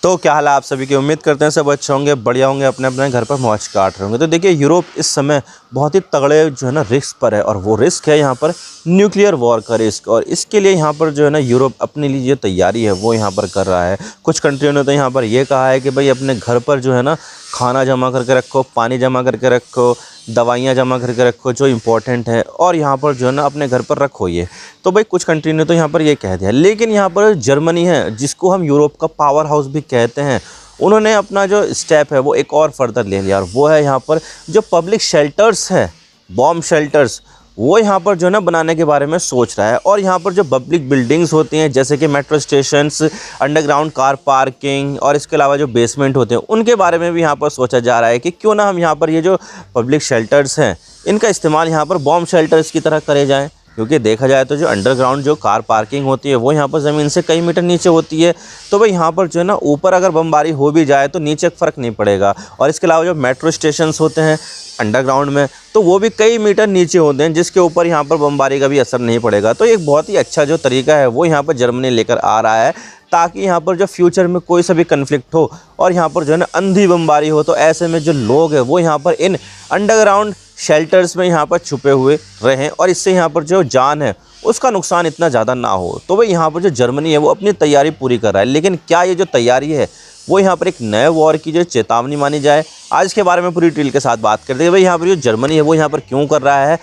तो क्या हाल है आप सभी की। उम्मीद करते हैं सब अच्छे होंगे, बढ़िया होंगे, अपने अपने घर पर मौज काट रहे होंगे। तो देखिए यूरोप इस समय बहुत ही तगड़े जो है ना रिस्क पर है, और वो रिस्क है यहाँ पर न्यूक्लियर वॉर का रिस्क। और इसके लिए यहाँ पर जो है ना यूरोप अपने लिए जो तैयारी है वो यहाँ पर कर रहा है। कुछ कंट्रियों ने तो यहाँ पर ये कहा है कि भाई अपने घर पर जो है ना खाना जमा करके रखो, पानी जमा करके रखो, दवाइयाँ जमा करके रखो जो इम्पोर्टेंट है, और यहाँ पर जो है ना अपने घर पर रखो ये। तो भाई कुछ कंट्री ने तो यहाँ पर ये कह दिया। लेकिन यहाँ पर जर्मनी है, जिसको हम यूरोप का पावर हाउस भी कहते हैं, उन्होंने अपना जो स्टेप है वो एक और फर्दर ले लिया। और वो है यहाँ पर जो पब्लिक शेल्टर्स है, बॉम्ब शेल्टर्स, वो यहाँ पर जो है ना बनाने के बारे में सोच रहा है। और यहाँ पर जो पब्लिक बिल्डिंग्स होती हैं जैसे कि metro stations, underground car parking, और इसके अलावा जो बेसमेंट होते हैं उनके बारे में भी यहाँ पर सोचा जा रहा है कि क्यों ना हम यहाँ पर ये जो पब्लिक शेल्टर्स हैं इनका इस्तेमाल यहाँ पर बॉम्ब शेल्टर्स की तरह करे जाएँ। क्योंकि देखा जाए तो जो अंडरग्राउंड जो कार पार्किंग होती है वो यहाँ पर ज़मीन से कई मीटर नीचे होती है। तो भाई यहाँ पर जो है ना ऊपर अगर बमबारी हो भी जाए तो नीचे फ़र्क नहीं पड़ेगा। और इसके अलावा जो मेट्रो स्टेशंस होते हैं अंडरग्राउंड में, तो वो भी कई मीटर नीचे होते हैं, जिसके ऊपर यहाँ पर बमबारी का भी असर नहीं पड़ेगा। तो एक बहुत ही अच्छा जो तरीका है वो यहाँ पर जर्मनी लेकर आ रहा है, ताकि यहाँ पर जो फ्यूचर में कोई सा भी कन्फ्लिक्ट हो और यहाँ पर जो है ना अंधी बमबारी हो, तो ऐसे में जो लोग हैं वो यहाँ पर इन अंडरग्राउंड शेल्टर्स में यहाँ पर छुपे हुए रहें, और इससे यहाँ पर जो जान है उसका नुकसान इतना ज़्यादा ना हो। तो भाई यहाँ पर जो जर्मनी है वो अपनी तैयारी पूरी कर रहा है। लेकिन क्या ये जो तैयारी है वो यहाँ पर एक नए वॉर की जो चेतावनी मानी जाए, आज के बारे में पूरी डिटेल के साथ बात करते हैं। भाई यहाँ पर जो जर्मनी है वो यहाँ पर क्यों कर रहा है,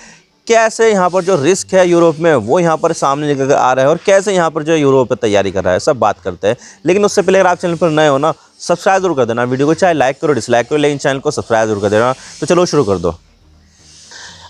कैसे यहाँ पर जो रिस्क है यूरोप में वो यहाँ पर सामने निकल कर आ रहा है, और कैसे यहाँ पर जो यूरोप पर तैयारी कर रहा है, सब बात करते हैं। लेकिन उससे पहले अगर आप चैनल पर नए हो ना, सब्सक्राइब जरूर कर देना। वीडियो को चाहे लाइक करो डिसलाइक करो, लेकिन चैनल को सब्सक्राइब जरूर कर देना। तो चलो शुरू कर दो।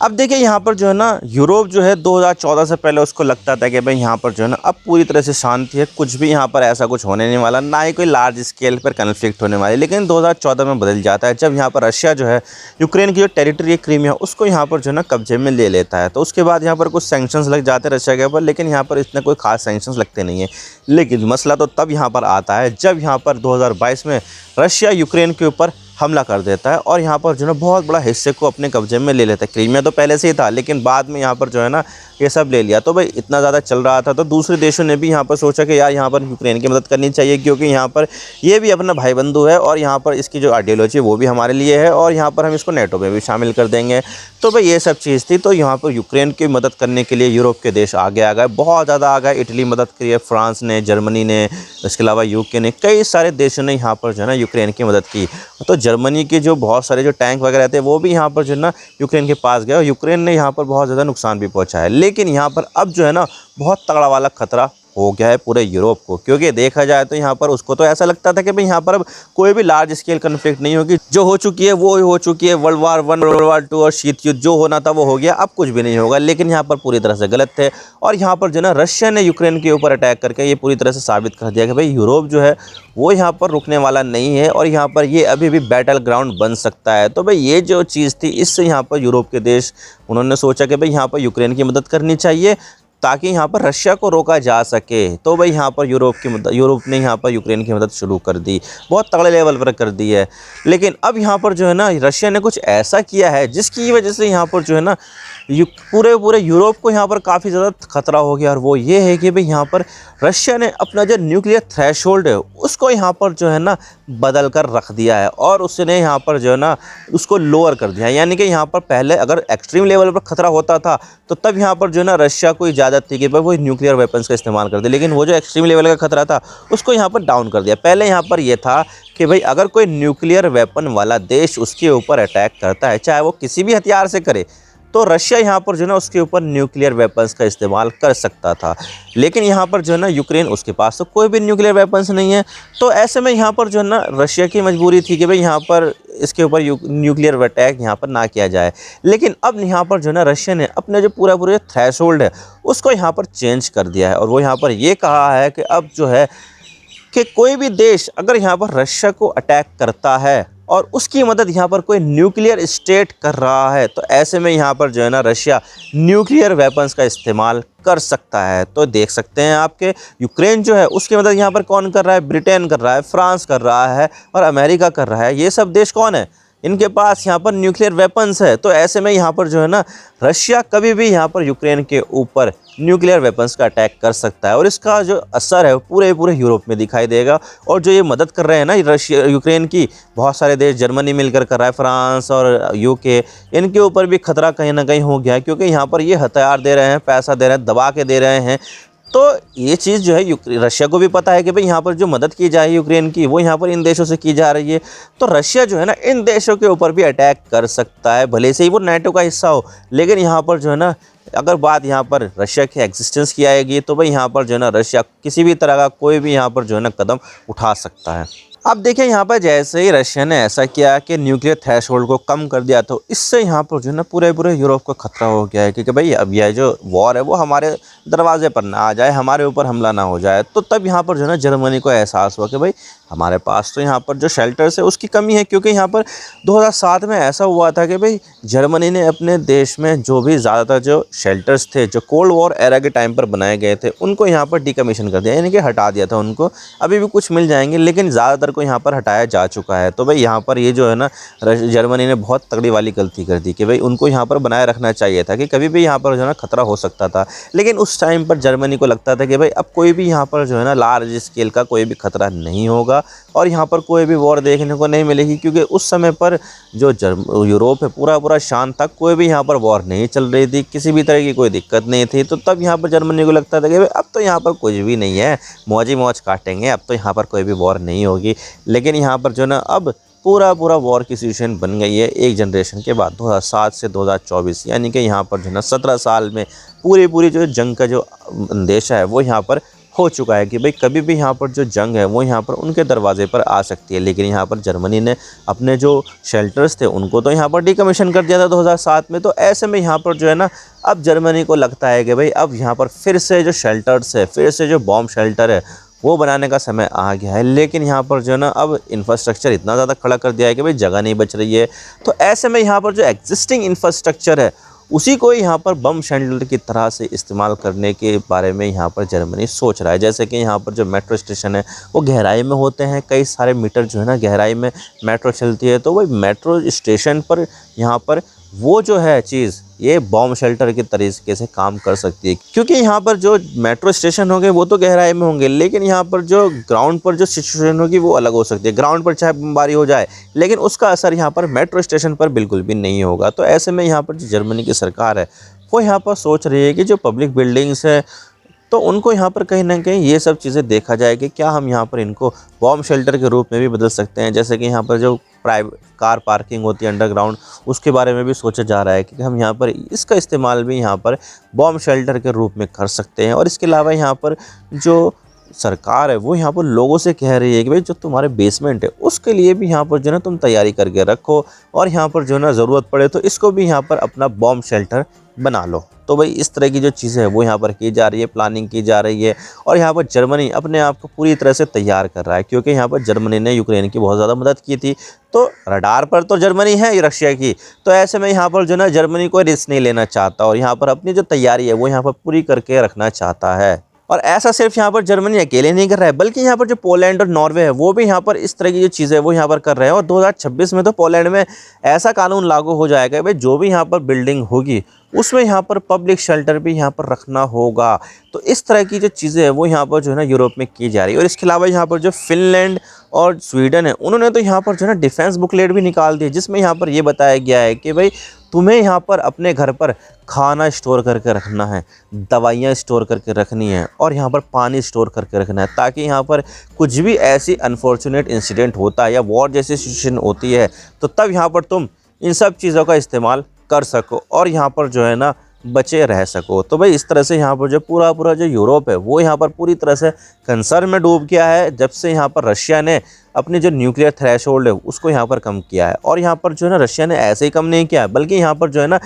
अब देखिए यहाँ पर जो है ना यूरोप जो है 2014 से पहले उसको लगता था कि भाई यहाँ पर जो है ना अब पूरी तरह से शांति है, कुछ भी यहाँ पर ऐसा कुछ होने नहीं वाला, ना ही कोई लार्ज स्केल पर कन्फ्लिक्ट होने वाली। लेकिन 2014 में बदल जाता है जब यहाँ पर रशिया जो है यूक्रेन की जो टेरिटरी है क्रीमिया उसको यहाँ पर जो है ना कब्जे में ले लेता है। तो उसके बाद यहाँ पर कुछ सैंक्शंस लग जाते हैं रशिया के ऊपर, लेकिन यहाँ पर इतने कोई खास सैंक्शंस लगते नहीं है। लेकिन मसला तो तब यहाँ पर आता है जब यहाँ पर 2022 में रशिया यूक्रेन के ऊपर हमला कर देता है, और यहाँ पर जो है ना बहुत बड़ा हिस्से को अपने कब्जे में ले लेता है। क्रीमिया तो पहले से ही था, लेकिन बाद में यहाँ पर जो है ना ये सब ले लिया। तो भाई इतना ज़्यादा चल रहा था तो दूसरे देशों ने भी यहाँ पर सोचा कि यार यहाँ पर यूक्रेन की मदद करनी चाहिए, क्योंकि यहाँ पर ये भी अपना भाई बंधु है, और यहाँ पर इसकी जो आइडियोलॉजी वो भी हमारे लिए है, और यहाँ पर हम इसको नेटो में भी शामिल कर देंगे। तो भाई ये सब चीज़ थी। तो यहाँ पर यूक्रेन की मदद करने के लिए यूरोप के देश आगे आ गए, बहुत ज़्यादा आ गए। इटली मदद करी है, फ्रांस ने, जर्मनी ने, इसके अलावा यूके ने, कई सारे देशों ने यहाँ पर जो है ना यूक्रेन की मदद की। तो जर्मनी के जो बहुत सारे जो टैंक वगैरह थे वो भी यहाँ पर जो है ना यूक्रेन के पास गए, और यूक्रेन ने यहाँ पर बहुत ज़्यादा नुकसान भी पहुँचाया। लेकिन यहाँ पर अब जो है ना बहुत तगड़ा वाला खतरा हो गया है पूरे यूरोप को, क्योंकि देखा जाए तो यहाँ पर उसको तो ऐसा लगता था कि भाई यहाँ पर अब कोई भी लार्ज स्केल कन्फ्लिक्ट नहीं होगी, जो हो चुकी है वो हो चुकी है। वर्ल्ड वार 1, वर्ल्ड वार 2 और शीत युद्ध जो होना था वो हो गया, अब कुछ भी नहीं होगा। लेकिन यहाँ पर पूरी तरह से गलत थे, और यहाँ पर जो है ना रशिया ने यूक्रेन के ऊपर अटैक करके ये पूरी तरह से साबित कर दिया कि भाई यूरोप जो है वो यहाँ पर रुकने वाला नहीं है, और यहाँ पर ये अभी भी बैटल ग्राउंड बन सकता है। तो भाई ये जो चीज़ थी, इससे यहाँ पर यूरोप के देश उन्होंने सोचा कि भाई यहाँ पर यूक्रेन की मदद करनी चाहिए, ताकि यहाँ पर रशिया को रोका जा सके। तो भाई यहाँ पर यूरोप ने यहाँ पर यूक्रेन की मदद शुरू कर दी, बहुत तगड़े लेवल पर कर दी है। लेकिन अब यहाँ पर जो है ना रशिया ने कुछ ऐसा किया है जिसकी वजह से यहाँ पर जो है ना पूरे यूरोप को यहाँ पर काफ़ी ज़्यादा खतरा हो गया। और वो ये है कि भाई यहाँ पर रशिया ने अपना जो न्यूक्लियर थ्रेशोल्ड है उसको यहाँ पर जो है ना बदल कर रख दिया है, और उसने यहाँ पर जो है ना उसको लोअर कर दिया है। यानी कि यहाँ पर पहले अगर एक्सट्रीम लेवल पर खतरा होता था तो तब यहाँ पर जो है ना रशिया को इजाज़त थी कि भाई वो न्यूक्लियर वेपन्स का इस्तेमाल कर दे। लेकिन वो जो एक्सट्रीम लेवल का खतरा था उसको यहाँ पर डाउन कर दिया। पहले यहाँ पर ये था कि भाई अगर कोई न्यूक्लियर वेपन वाला देश उसके ऊपर अटैक करता है, चाहे वो किसी भी हथियार से करे, तो रशिया यहाँ पर जो है ना उसके ऊपर न्यूक्लियर वेपन्स का इस्तेमाल कर सकता था। लेकिन यहाँ पर जो है ना यूक्रेन, उसके पास तो कोई भी न्यूक्लियर वेपन्स नहीं है। तो ऐसे में यहाँ पर जो है ना रशिया की मजबूरी थी कि भाई यहाँ पर इसके ऊपर न्यूक्लियर अटैक यहाँ पर ना किया जाए। लेकिन अब यहाँ पर जो है ना रशिया ने अपने जो पूरा थ्रेशोल्ड है उसको यहाँ पर चेंज कर दिया है, और वो यहाँ पर ये कहा है कि अब जो है कि कोई भी देश अगर यहाँ पर रशिया को अटैक करता है और उसकी मदद यहाँ पर कोई न्यूक्लियर स्टेट कर रहा है, तो ऐसे में यहाँ पर जो है ना रशिया न्यूक्लियर वेपन्स का इस्तेमाल कर सकता है। तो देख सकते हैं आपके यूक्रेन जो है उसकी मदद यहाँ पर कौन कर रहा है, ब्रिटेन कर रहा है, फ्रांस कर रहा है, और अमेरिका कर रहा है। ये सब देश कौन है, इनके पास यहाँ पर न्यूक्लियर वेपन्स है। तो ऐसे में यहाँ पर जो है ना रशिया कभी भी यहाँ पर यूक्रेन के ऊपर न्यूक्लियर वेपन्स का अटैक कर सकता है और इसका जो असर है वो पूरे पूरे यूरोप में दिखाई देगा। और जो ये मदद कर रहे हैं ना रशिया यूक्रेन की, बहुत सारे देश, जर्मनी मिलकर कर रहा है, फ्रांस और यूके, इनके ऊपर भी खतरा कहीं ना कहीं हो गया है, क्योंकि यहाँ पर ये हथियार दे रहे हैं, पैसा दे रहे हैं, दबा के दे रहे हैं। तो ये चीज़ जो है रशिया को भी पता है कि भाई यहाँ पर जो मदद की जाए यूक्रेन की वो यहाँ पर इन देशों से की जा रही है। तो रशिया जो है ना इन देशों के ऊपर भी अटैक कर सकता है, भले से ही वो नाटो का हिस्सा हो। लेकिन यहाँ पर जो है ना अगर बात यहाँ पर रशिया की एग्जिस्टेंस की आएगी तो भाई यहाँ पर जो है ना रशिया किसी भी तरह का कोई भी यहाँ पर जो है ना कदम उठा सकता है। अब देखिए यहाँ पर जैसे ही रशिया ने ऐसा किया कि न्यूक्लियर थ्रेशोल्ड को कम कर दिया, तो इससे यहाँ पर जो है ना पूरे पूरे यूरोप को खतरा हो गया है कि भाई अब यह जो वॉर है वो हमारे दरवाजे पर ना आ जाए, हमारे ऊपर हमला ना हो जाए। तो तब यहाँ पर जो है ना जर्मनी को एहसास हुआ कि भाई हमारे पास तो यहाँ पर जो शेल्टर्स है उसकी कमी है, क्योंकि यहाँ पर 2007 में ऐसा हुआ था कि भाई जर्मनी ने अपने देश में जो भी ज़्यादातर जो शेल्टर्स थे जो कोल्ड वॉर एरा के टाइम पर बनाए गए थे उनको यहाँ पर डिकमीशन कर दिया, यानी कि हटा दिया था उनको। अभी भी कुछ मिल जाएंगे लेकिन ज़्यादातर को यहाँ पर हटाया जा चुका है। तो भाई यहाँ पर ये जो है ना जर्मनी ने बहुत तगड़ी वाली गलती कर दी कि भाई उनको यहाँ पर बनाए रखना चाहिए था कि कभी भी यहाँ पर जो है ना खतरा हो सकता था। लेकिन उस टाइम पर जर्मनी को लगता था कि भाई अब कोई भी यहाँ पर जो है ना लार्ज स्केल का कोई भी खतरा नहीं होगा और यहाँ पर कोई भी वॉर देखने को नहीं मिलेगी, क्योंकि उस समय पर जो यूरोप है पूरा पूरा शांत था, कोई भी यहाँ पर वॉर नहीं चल रही थी, किसी भी तरह की कोई दिक्कत नहीं थी। तो तब यहाँ पर जर्मनी को लगता था कि भाई अब तो यहाँ पर कुछ भी नहीं है, मौज ही मौज काटेंगे, अब तो यहाँ पर कोई भी वॉर नहीं होगी। लेकिन यहाँ पर जो ना अब पूरा पूरा वॉर की सिचुएशन बन गई है एक जनरेशन के बाद, 2007 से 2024, यानी कि यहाँ पर जो है ना 17 साल में पूरी जो जंग का जो अंदेशा है वो यहाँ पर हो चुका है कि भाई कभी भी यहाँ पर जो जंग है वो यहाँ पर उनके दरवाजे पर आ सकती है। लेकिन यहाँ पर जर्मनी ने अपने जो शेल्टर्स थे उनको तो यहाँ पर डिकमीशन कर दिया था 2007 में। तो ऐसे में यहाँ पर जो है ना अब जर्मनी को लगता है कि भाई अब यहाँ पर फिर से जो शेल्टर्स है, फिर से जो बॉम्ब शेल्टर है वो बनाने का समय आ गया है। लेकिन यहाँ पर जो है ना अब इंफ्रास्ट्रक्चर इतना ज़्यादा खड़ा कर दिया है कि भाई जगह नहीं बच रही है। तो ऐसे में यहाँ पर जो एग्जिस्टिंग इंफ्रास्ट्रक्चर है उसी को यहाँ पर बम शेल्टर की तरह से इस्तेमाल करने के बारे में यहाँ पर जर्मनी सोच रहा है। जैसे कि यहाँ पर जो मेट्रो स्टेशन है वो गहराई में होते हैं, कई सारे मीटर जो है ना गहराई में मेट्रो चलती है। तो वही मेट्रो स्टेशन पर यहाँ पर वो जो है चीज़ ये बॉम्ब शेल्टर के तरीके से काम कर सकती है, क्योंकि यहाँ पर जो मेट्रो स्टेशन होंगे वो तो गहराई में होंगे, लेकिन यहाँ पर जो ग्राउंड पर जो सिचुएशन होगी वो अलग हो सकती है। ग्राउंड पर चाहे बमबारी हो जाए लेकिन उसका असर यहाँ पर मेट्रो स्टेशन पर बिल्कुल भी नहीं होगा। तो ऐसे में यहाँ पर जो जर्मनी की सरकार है वो यहाँ पर सोच रही है कि जो पब्लिक बिल्डिंग्स है तो उनको यहाँ पर कहीं ना कहीं ये सब चीज़ें देखा जाए कि क्या हम यहाँ पर इनको बॉम्ब शेल्टर के रूप में भी बदल सकते हैं। जैसे कि यहाँ पर जो प्राइवेट कार पार्किंग होती है अंडरग्राउंड, उसके बारे में भी सोचा जा रहा है कि हम यहाँ पर इसका इस्तेमाल भी यहाँ पर बॉम्ब शेल्टर के रूप में कर सकते हैं। और इसके अलावा यहाँ पर जो सरकार है वो यहाँ पर लोगों से कह रही है कि भाई जो तुम्हारे बेसमेंट है उसके लिए भी यहाँ पर जो है ना तुम तैयारी करके रखो और यहाँ पर जो है ना ज़रूरत पड़े तो इसको भी यहाँ पर अपना बॉम्ब शेल्टर बना लो। तो भाई इस तरह की जो चीज़ें हैं वो यहाँ पर की जा रही है, प्लानिंग की जा रही है। और यहाँ पर जर्मनी अपने आप को पूरी तरह से तैयार कर रहा है, क्योंकि यहाँ पर जर्मनी ने यूक्रेन की बहुत ज़्यादा मदद की थी। तो रडार पर तो जर्मनी है रशिया की, तो ऐसे में यहाँ पर जो ना जर्मनी कोई रिस्क नहीं लेना चाहता और यहाँ पर अपनी जो तैयारी है वो यहाँ पर पूरी करके रखना चाहता है। और ऐसा सिर्फ यहाँ पर जर्मनी अकेले नहीं कर रहा है, बल्कि यहाँ पर जो पोलैंड और नॉर्वे है वो भी यहाँ पर इस तरह की जो चीज़ें वो यहाँ पर कर रहे हैं। और 2026 में तो पोलैंड में ऐसा कानून लागू हो जाएगा भाई जो भी यहाँ पर बिल्डिंग होगी उसमें यहाँ पर पब्लिक शेल्टर भी यहाँ पर रखना होगा। तो इस तरह की जो चीज़ें हैं वो यहाँ पर जो है ना यूरोप में की जा रही है। और इसके अलावा यहाँ पर जो फिनलैंड और स्वीडन है उन्होंने तो यहाँ पर जो है ना डिफेंस बुकलेट भी निकाल दी है, जिसमें यहाँ पर ये बताया गया है कि भाई तुम्हें यहाँ पर अपने घर पर खाना स्टोर करके रखना है, दवाइयाँ स्टोर करके रखनी है और यहाँ पर पानी स्टोर करके रखना है, ताकि यहाँ पर कुछ भी ऐसी अनफॉर्चुनेट इंसिडेंट होता है या वॉर जैसी सिचुएशन होती है तो तब यहाँ पर तुम इन सब चीज़ों का इस्तेमाल कर सको और यहाँ पर जो है ना बचे रह सको। तो भाई इस तरह से यहाँ पर जो पूरा जो यूरोप है वो यहाँ पर पूरी तरह से कंसर्न में डूब गया है जब से यहाँ पर रशिया ने अपनी जो न्यूक्लियर थ्रेशोल्ड है उसको यहाँ पर कम किया है। और यहाँ पर जो है ना रशिया ने ऐसे ही कम नहीं किया बल्कि यहाँ पर जो है ना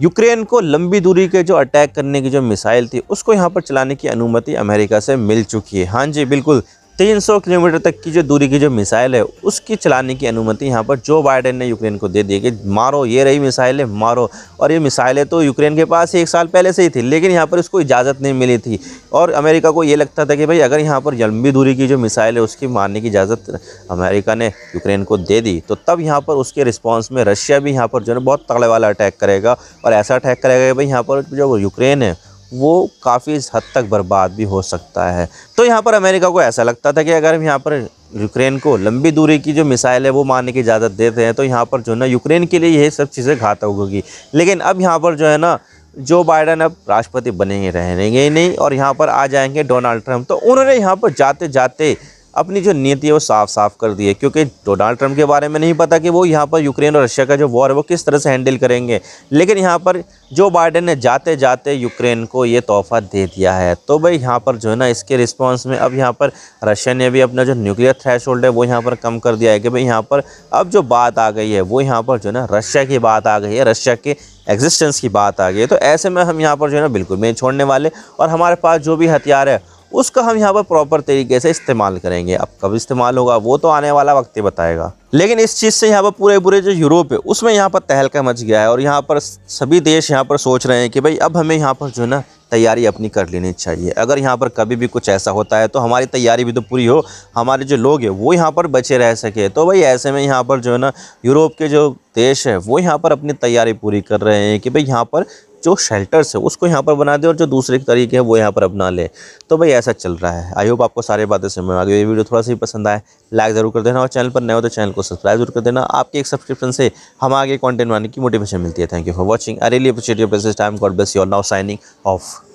यूक्रेन को लंबी दूरी के जो अटैक करने की जो मिसाइल थी उसको यहाँ पर चलाने की अनुमति अमेरिका से मिल चुकी है। हाँ जी बिल्कुल, 300 किलोमीटर तक की जो दूरी की जो मिसाइल है उसकी चलाने की अनुमति यहाँ पर जो बाइडेन ने यूक्रेन को दे दी कि मारो, ये रही मिसाइलें, मारो। और ये मिसाइलें तो यूक्रेन के पास 1 साल पहले से ही थी, लेकिन यहाँ पर इसको इजाज़त नहीं मिली थी। और अमेरिका को ये लगता था कि भाई अगर यहाँ पर लंबी दूरी की जो मिसाइल है उसकी मारने की इजाज़त अमेरिका ने यूक्रेन को दे दी, तो तब यहाँ पर उसके रिस्पॉन्स में रशिया भी यहाँ पर जो है बहुत तगड़े वाला अटैक करेगा। और ऐसा अटैक करेगा कि भाई यहाँ पर जो यूक्रेन है वो काफ़ी हद तक बर्बाद भी हो सकता है। तो यहाँ पर अमेरिका को ऐसा लगता था कि अगर हम यहाँ पर यूक्रेन को लंबी दूरी की जो मिसाइल है वो मारने की इजाज़त देते हैं तो यहाँ पर जो है ना यूक्रेन के लिए ये सब चीज़ें घातक होगी। लेकिन अब यहाँ पर जो है ना जो बाइडेन अब राष्ट्रपति बनेंगे, रहेंगे ही नहीं, और यहाँ पर आ जाएंगे डोनाल्ड ट्रंप। तो उन्होंने यहाँ पर जाते जाते अपनी जो नीति है वो साफ साफ कर दी है, क्योंकि डोनाल्ड ट्रंप के बारे में नहीं पता कि वो यहाँ पर यूक्रेन और रशिया का जो वॉर है वो किस तरह से हैंडल करेंगे। लेकिन यहाँ पर जो बाइडेन ने जाते जाते यूक्रेन को ये तोहफ़ा दे दिया है। तो भाई यहाँ पर जो है ना इसके रिस्पांस में अब यहाँ पर रशिया ने भी अपना जो न्यूक्लियर थ्रेशोल्ड है वो यहाँ पर कम कर दिया है कि भाई यहाँ पर अब जो बात आ गई है वो यहाँ पर जो है ना रशिया की बात आ गई है, रशिया के एग्जिस्टेंस की बात आ गई है। तो ऐसे में हम यहाँ पर जो है ना बिल्कुल नहीं छोड़ने वाले, और हमारे पास जो भी हथियार है उसका हम यहाँ पर प्रॉपर तरीके से इस्तेमाल करेंगे। अब कब इस्तेमाल होगा वो तो आने वाला वक्त ही बताएगा। लेकिन इस चीज़ से यहाँ पर पूरे जो यूरोप है उसमें यहाँ पर तहलका मच गया है, और यहाँ पर सभी देश यहाँ पर सोच रहे हैं कि भाई अब हमें यहाँ पर जो है ना तैयारी अपनी कर लेनी चाहिए। अगर यहाँ पर कभी भी कुछ ऐसा होता है तो हमारी तैयारी भी तो पूरी हो, हमारे जो लोग हैं वो यहाँ पर बचे रह सके। तो भाई ऐसे में यहाँ पर जो है ना यूरोप के जो देश है वो यहाँ पर अपनी तैयारी पूरी कर रहे हैं कि भाई यहाँ पर जो शेल्टर्स है उसको यहाँ पर बना दे और जो दूसरे तरीके हैं वो यहाँ पर अपना ले। तो भाई ऐसा चल रहा है। आई होप आपको सारी बातें समझ आ गई। ये वीडियो थोड़ा सा ही पसंद आए लाइक ज़रूर कर देना, और चैनल पर नए हो तो चैनल को सब्सक्राइब जरूर कर देना। आपके एक सब्सक्रिप्शन से हम आगे कंटेंट बनाने की मोटिवेशन मिलती है। Thank you for watching. I really appreciate your precious time. God bless you all. Now signing off.